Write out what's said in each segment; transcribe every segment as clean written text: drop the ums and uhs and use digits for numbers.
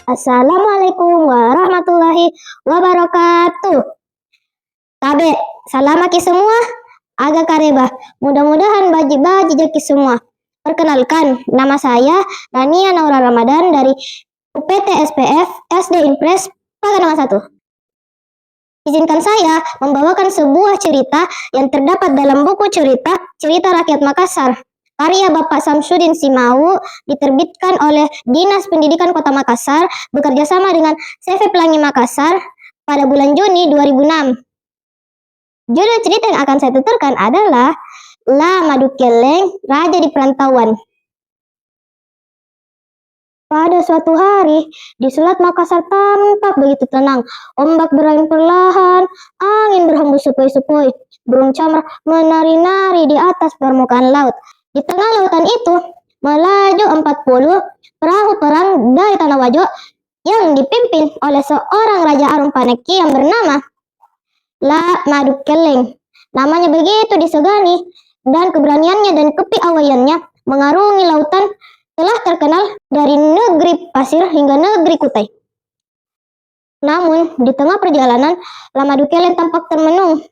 Assalamualaikum warahmatullahi wabarakatuh. Kabe, salamaki semua. Agak kareba. Mudah-mudahan baji-baji jaki semua. Perkenalkan, nama saya Rania Naura Ramadan dari UPT SPF SD Impres Paganangan 1. Izinkan saya membawakan sebuah cerita yang terdapat dalam buku cerita Rakyat Makassar. Karya Bapak Samsudin Simau, diterbitkan oleh Dinas Pendidikan Kota Makassar bekerjasama dengan CV Pelangi Makassar pada bulan Juni 2006. Judul cerita yang akan saya tuturkan adalah La Madu Keleng, Raja di Perantauan. Pada suatu hari, di Selat Makassar tampak begitu tenang. Ombak berayun perlahan, angin berhembus sepoi-sepoi, burung camar menari-nari di atas permukaan laut. Di tengah lautan itu, melaju 40 perahu perang dari Tanah Wajo yang dipimpin oleh seorang Raja Arum Paneki yang bernama La Madu Keleng. Namanya begitu disegani, dan keberaniannya dan kepiawaiannya mengarungi lautan telah terkenal dari negeri pasir hingga negeri Kutai. Namun, di tengah perjalanan, La Madu Keleng tampak termenung.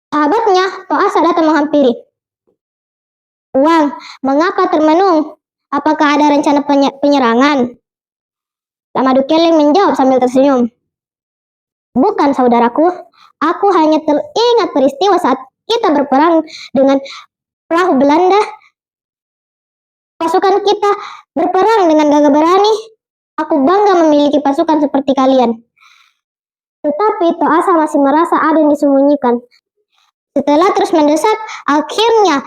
Sahabatnya, Toasa datang menghampiri. "Wang, mengapa termenung? Apakah ada rencana penyerangan?" La Madu Keleng menjawab sambil tersenyum. "Bukan, saudaraku. Aku hanya teringat peristiwa saat kita berperang dengan perahu Belanda. Pasukan kita berperang dengan gagah berani. Aku bangga memiliki pasukan seperti kalian." Tetapi Toasa masih merasa ada yang disembunyikan. Setelah terus mendesak, akhirnya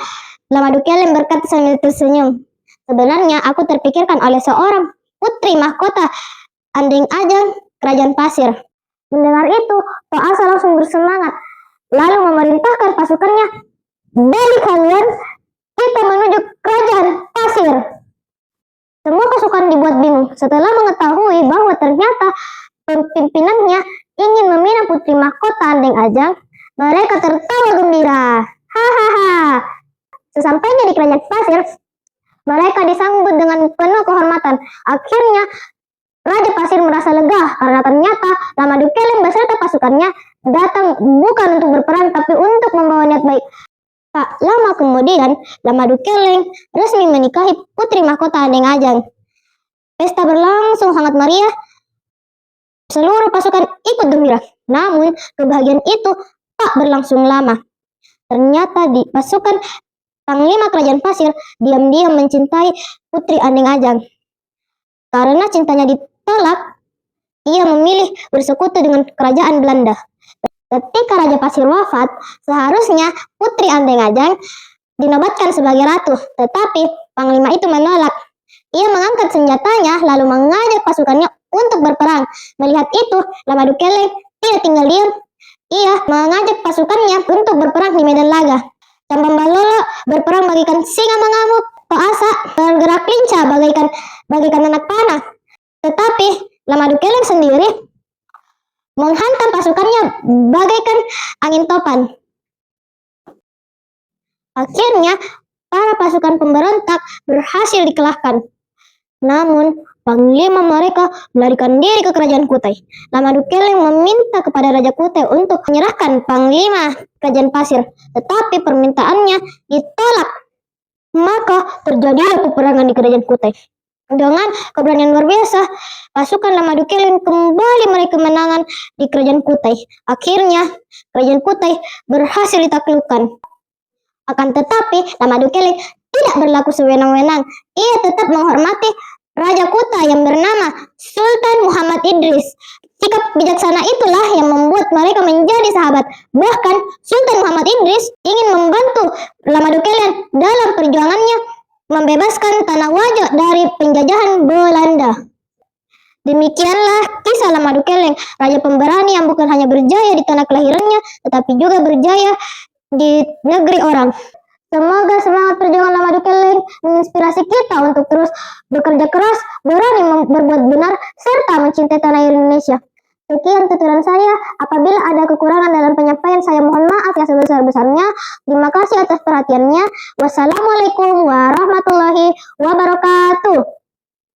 La Madu Keleng berkata sambil tersenyum, "Sebenarnya aku terpikirkan oleh seorang putri mahkota Andeng Ajang Kerajaan Pasir." Mendengar itu, Toasa langsung bersemangat, lalu memerintahkan pasukannya, "Balik kalian, kita menuju Kerajaan Pasir." Semua pasukan dibuat bingung setelah mengetahui bahwa ternyata pimpinannya ingin meminang putri mahkota Andeng Ajang. Mereka tertawa gembira. Hahaha. Sesampainya di Kerajaan Pasir, mereka disambut dengan penuh kehormatan. Akhirnya, Raja Pasir merasa lega karena ternyata La Madu Keleng beserta pasukannya datang bukan untuk berperang tapi untuk membawa niat baik. Tak lama kemudian, La Madu Keleng resmi menikahi putri mahkota Andeng Ajang. Pesta berlangsung sangat meriah. Seluruh pasukan ikut gembira. Namun, kebahagiaan itu tak berlangsung lama. Ternyata di pasukan Panglima Kerajaan Pasir diam-diam mencintai putri Andeng Ajang. Karena cintanya ditolak, ia memilih bersekutu dengan kerajaan Belanda. Ketika Raja Pasir wafat, seharusnya putri Andeng Ajang dinobatkan sebagai ratu, tetapi Panglima itu menolak. Ia mengangkat senjatanya lalu mengajak pasukannya untuk berperang. Melihat itu, La Madu Keleng tidak tinggal diam. Ia mengajak pasukannya untuk berperang di medan laga. Cambang Balolo berperang bagaikan singa mengamuk. Toasa bergerak lincah bagaikan anak panah. Tetapi La Madu Keleng sendiri menghantam pasukannya bagaikan angin topan. Akhirnya, para pasukan pemberontak berhasil dikalahkan. Namun, panglima mereka melarikan diri ke kerajaan Kutai. La Madu Keleng meminta kepada Raja Kutai untuk menyerahkan panglima Kerajaan Pasir, tetapi permintaannya ditolak. Maka terjadilah peperangan di kerajaan Kutai. Dengan keberanian luar biasa, pasukan La Madu Keleng kembali meraih kemenangan di kerajaan Kutai. Akhirnya, kerajaan Kutai berhasil ditaklukkan. Akan tetapi, La Madu Keleng tidak berlaku sewenang-wenang. Ia tetap menghormati Raja Kutai yang bernama Sultan Muhammad Idris. Sikap bijaksana itulah yang membuat mereka menjadi sahabat. Bahkan Sultan Muhammad Idris ingin membantu La Madu Keleng dalam perjuangannya membebaskan Tanah Wajo dari penjajahan Belanda. Demikianlah kisah La Madu Keleng, raja pemberani yang bukan hanya berjaya di tanah kelahirannya, tetapi juga berjaya di negeri orang. Semoga semangat perjuangan La Madu Keleng menginspirasi kita untuk terus bekerja keras, berani berbuat benar, serta mencintai tanah air Indonesia. Sekian tuturan saya. Apabila ada kekurangan dalam penyampaian, saya mohon maaf yang sebesar-besarnya. Terima kasih atas perhatiannya. Wassalamualaikum warahmatullahi wabarakatuh.